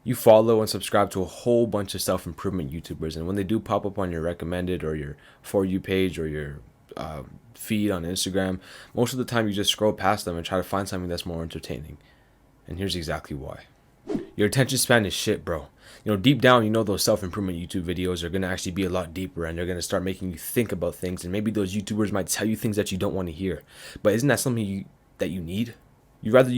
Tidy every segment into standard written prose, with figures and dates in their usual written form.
You follow and subscribe to a whole bunch of self-improvement YouTubers, and when they do pop up on your recommended or your For You page or your feed on Instagram, most of the time you just scroll past them and try to find something that's more entertaining. And here's exactly why. Your attention span is shit, bro. Deep down, those self-improvement YouTube videos are going to actually be a lot deeper, and they're going to start making you think about things, and maybe those YouTubers might tell you things that you don't want to hear. But isn't that something that you need? You'd rather,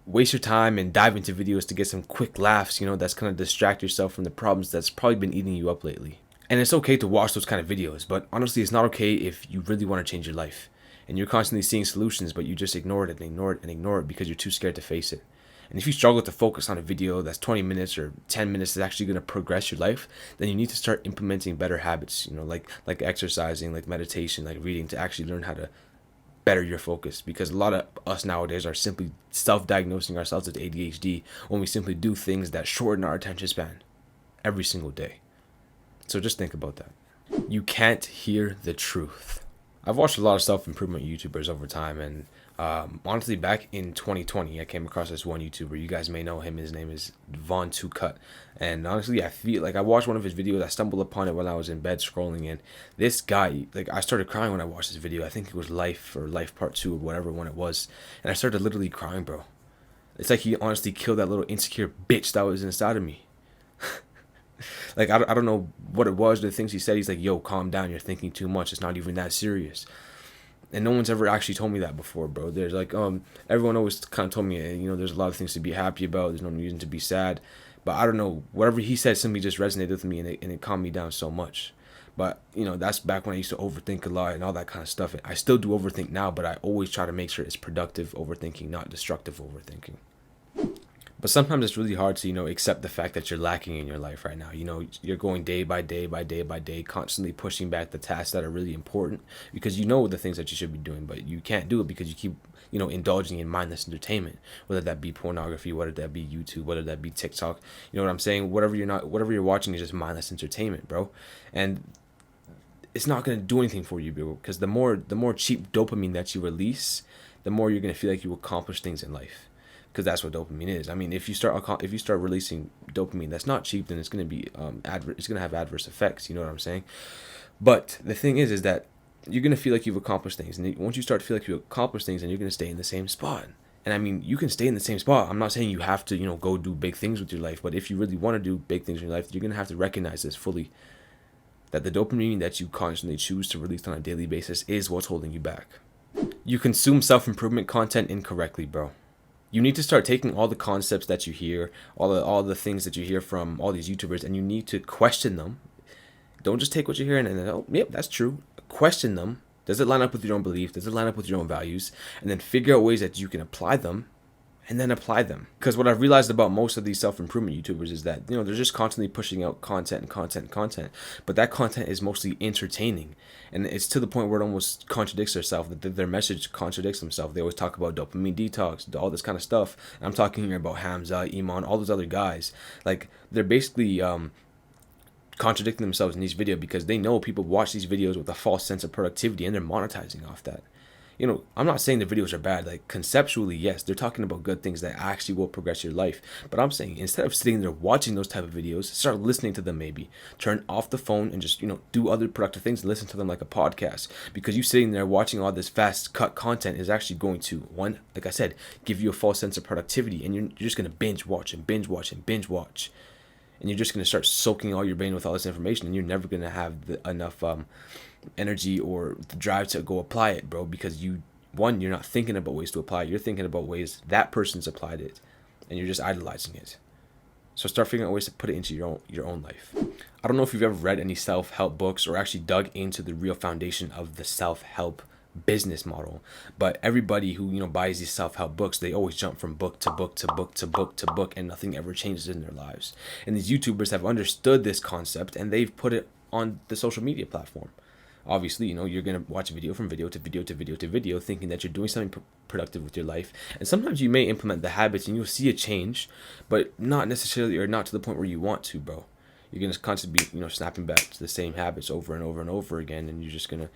waste your time and dive into videos to get some quick laughs, that's going to distract yourself from the problems that's probably been eating you up lately. And it's okay to watch those kind of videos, but honestly, it's not okay if you really want to change your life and you're constantly seeing solutions, but you just ignore it and ignore it and ignore it because you're too scared to face it. And if you struggle to focus on a video that's 20 minutes or 10 minutes is actually going to progress your life, then you need to start implementing better habits, like exercising, like meditation, like reading, to actually learn how to better your focus. Because a lot of us nowadays are simply self-diagnosing ourselves with ADHD when we simply do things that shorten our attention span every single day. So just think about that. You can't hear the truth. I've watched a lot of self-improvement YouTubers over time, and honestly, back in 2020, I came across this one YouTuber. You guys may know him. His name is Von Two Cut. And honestly, I feel like I watched one of his videos. I stumbled upon it while I was in bed scrolling, and this guy, I started crying when I watched this video. I think it was Life or Life Part 2 or whatever one it was. And I started literally crying, bro. It's like he honestly killed that little insecure bitch that was inside of me. I don't know what it was, the things he said. He's like, yo, calm down. You're thinking too much. It's not even that serious. And no one's ever actually told me that before, bro. There's everyone always kind of told me, there's a lot of things to be happy about. There's no reason to be sad. But I don't know, whatever he said simply just resonated with me, and it calmed me down so much. But, that's back when I used to overthink a lot and all that kind of stuff. I still do overthink now, but I always try to make sure it's productive overthinking, not destructive overthinking. But sometimes it's really hard to, accept the fact that you're lacking in your life right now. You're going day by day by day by day, constantly pushing back the tasks that are really important because you know the things that you should be doing, but you can't do it because you keep, indulging in mindless entertainment, whether that be pornography, whether that be YouTube, whether that be TikTok. You know what I'm saying? Whatever you're watching is just mindless entertainment, bro. And it's not going to do anything for you, bro, because the more cheap dopamine that you release, the more you're going to feel like you accomplish things in life. Because that's what dopamine is. I mean, if you start releasing dopamine that's not cheap, then it's going to be it's going to have adverse effects. You know what I'm saying? But the thing is that you're going to feel like you've accomplished things, and once you start to feel like you accomplish things, then you're going to stay in the same spot. And I mean, you can stay in the same spot. I'm not saying you have to, go do big things with your life, but if you really want to do big things in your life, you're going to have to recognize this fully, that the dopamine that you constantly choose to release on a daily basis is what's holding you back. You consume self-improvement content incorrectly, bro. You need to start taking all the concepts that you hear, all the things that you hear from all these YouTubers, and you need to question them. Don't just take what you hear and then, oh, yep, that's true. Question them. Does it line up with your own beliefs? Does it line up with your own values? And then figure out ways that you can apply them, and then apply them. Because what I've realized about most of these self-improvement YouTubers is that, they're just constantly pushing out content and content and content. But that content is mostly entertaining. And it's to the point where it almost contradicts themselves, that their message contradicts themselves. They always talk about dopamine detox, all this kind of stuff. And I'm talking here about Hamza, Iman, all those other guys. They're basically contradicting themselves in these videos because they know people watch these videos with a false sense of productivity, and they're monetizing off that. I'm not saying the videos are bad. Conceptually, yes, they're talking about good things that actually will progress your life. But I'm saying, instead of sitting there watching those type of videos, start listening to them maybe. Turn off the phone and just, do other productive things and listen to them like a podcast. Because you sitting there watching all this fast cut content is actually going to, one, like I said, give you a false sense of productivity. And you're just going to binge watch and binge watch and binge watch. And you're just going to start soaking all your brain with all this information. And you're never going to have enough energy or the drive to go apply it, bro, because you're not thinking about ways to apply it. You're thinking about ways that person's applied it, and you're just idolizing it. So start figuring out ways to put it into your own life. I don't know if you've ever read any self-help books or actually dug into the real foundation of the self-help business model, but everybody who buys these self-help books, they always jump from book to book to book to book to book, and nothing ever changes in their lives. And these YouTubers have understood this concept, and they've put it on the social media platform. Obviously, you're going to watch video from video to video to video to video, thinking that you're doing something productive with your life. And sometimes you may implement the habits and you'll see a change, but not necessarily, or not to the point where you want to, bro. You're going to constantly be, snapping back to the same habits over and over and over again, and you're just going to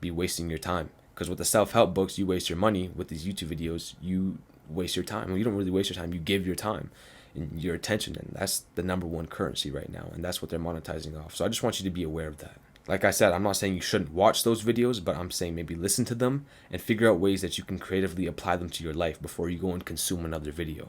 be wasting your time. Because with the self-help books, you waste your money. With these YouTube videos, you waste your time. Well, you don't really waste your time. You give your time. in your attention, and that's the number one currency right now, and that's what they're monetizing off. So I just want you to be aware of that. Like I said, I'm not saying you shouldn't watch those videos, but I'm saying maybe listen to them and figure out ways that you can creatively apply them to your life before you go and consume another video.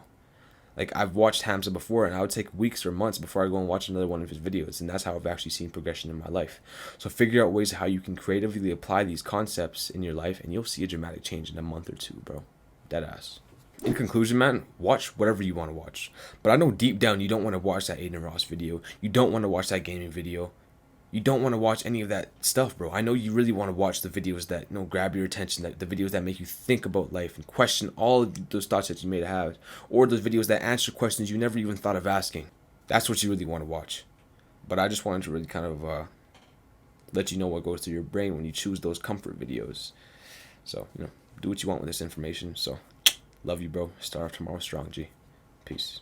Like, I've watched Hamza before, and I would take weeks or months before I go and watch another one of his videos, and that's how I've actually seen progression in my life. So figure out ways how you can creatively apply these concepts in your life, and you'll see a dramatic change in a month or two, bro. Deadass. In conclusion, man, watch whatever you want to watch. But I know deep down you don't want to watch that Aiden Ross video. You don't want to watch that gaming video. You don't want to watch any of that stuff, bro. I know you really want to watch the videos that, grab your attention, that the videos that make you think about life and question all of those thoughts that you may have, or those videos that answer questions you never even thought of asking. That's what you really want to watch. But I just wanted to really kind of let you know what goes through your brain when you choose those comfort videos. So, do what you want with this information. So, love you, bro. Start off tomorrow strong, G. Peace.